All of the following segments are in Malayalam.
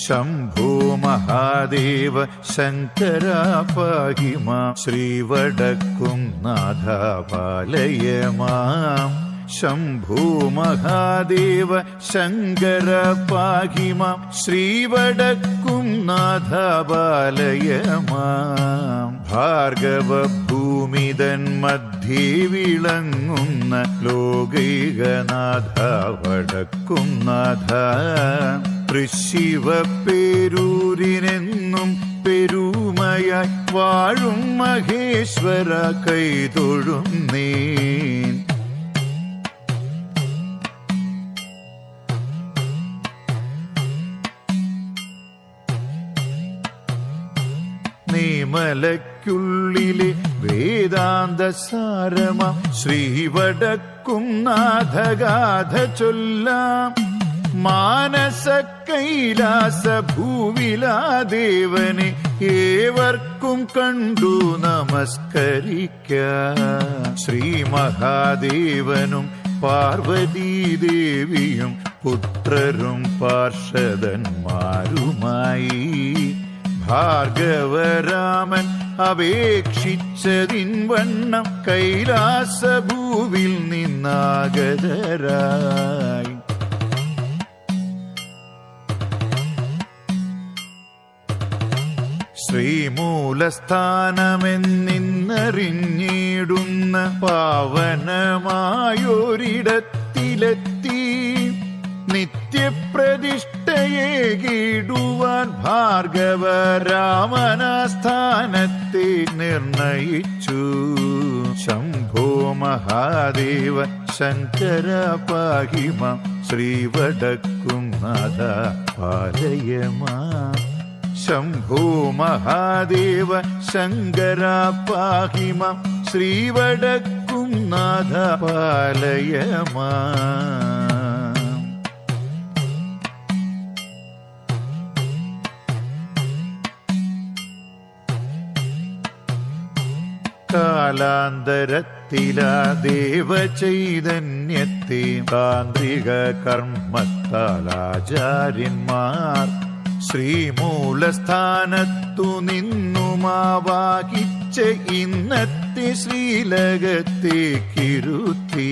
ശംഭോ മഹാദേവ ശങ്കര പാഹി മാം. ശ്രീവടക്കും നാഥ പാലയ മാം. ശംഭോ മഹാദേവ ശങ്കര പാഹി മാം. ശ്രീവടക്കും നാഥ പാലയ മാം. ഭാർഗവ ഭൂമിതൻ മധ്യേ വിളങ്ങുന്ന ലോകൈകനാഥ വടക്കും നാഥ. തൃശിവ പേരൂരിനെന്നും പെരുമയായി വാഴും മഹേശ്വര കൈതൊഴുന്നേൻ. മലയ്ക്കുള്ളിലെ വേദാന്ത സാരമാം ശ്രീവടക്കും നാഥഗാഥ ചൊല്ലാം. മാനസ കൈലാസ ഭൂവിലാദേവനെ ഏവർക്കും കണ്ടു നമസ്കരിക്കാം. ശ്രീ മഹാദേവനും പാർവതീദേവിയും പുത്രരും പാർഷദന്മാരുമായി ഭാർഗവരാമൻ അപേക്ഷിച്ചതിൻ വണ്ണം കൈലാസഭൂവിൽ നിന്നാഗതരായി. ശ്രീമൂലസ്ഥാനമെന്നിന്നറിഞ്ഞിടുന്ന പാവനമായൊരിടത്തിലെത്തി നിത്യപ്രതിഷ്ഠയേകിടുവാൻ ഭാർഗവരാമനാസ്ഥാനത്തെ നിർണയിച്ചു. ശംഭോ മഹാദേവ ശങ്കര പാഹി മാം. ശ്രീവടക്കും നാഥ പാലയ മാം. ശംഭോ മഹാദേവ ശങ്കര പാഹി മാം. ശ്രീവടക്കും നാഥ പാലയ മാം. കാലാന്തരത്തിലാ ദേവചൈതന്യത്തെ താന്ത്രിക കർമ്മത്താലാചാര്യന്മാർ ശ്രീമൂലസ്ഥാനത്തു നിന്നുമാവാഹിച്ച ഇന്നത്തെ ശ്രീലകത്തേക്കിരുത്തി.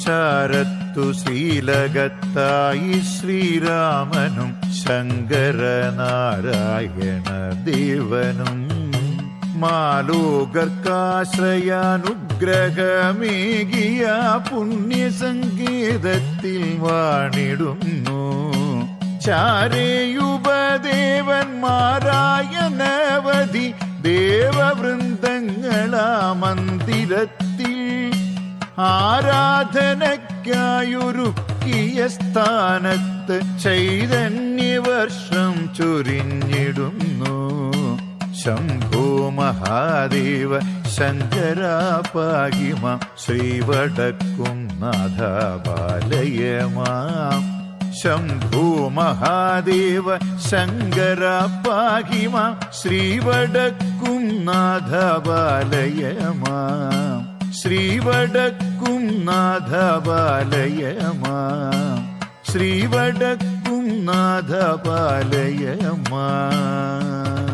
ചാരത്തു ശ്രീലകത്തായി ശ്രീരാമനും ശങ്കരനാരായണ ദേവനും മാലോകർക്കാശ്രയാനുഗ്രഹമേകിയ പുണ്യസങ്കേതത്തിൽ വാണിടുന്നു. ചാരേയുപദേവന്മാരായനവധി ദേവവൃന്ദങ്ങളാ മന്ദിരത്തിൽ ആരാധനയ്ക്കായൊരുക്കിയ സ്ഥാനത്ത് ചൈതന്യവർഷം ചൊരിഞ്ഞിടുന്നു. ശംഭോ മഹാദേവ ശങ്കര പാഹി മാം. ശ്രീവടക്കും നാഥ പാലയ മാം. ശംഭോ മഹാദേവ ശങ്കര പാഹി മാം. ശ്രീവടക്കും നാഥ പാലയ മാം. ശ്രീവടക്കും നാഥ പാലയ മാം. ശ്രീവടക്കും നാഥ പാലയ മാം.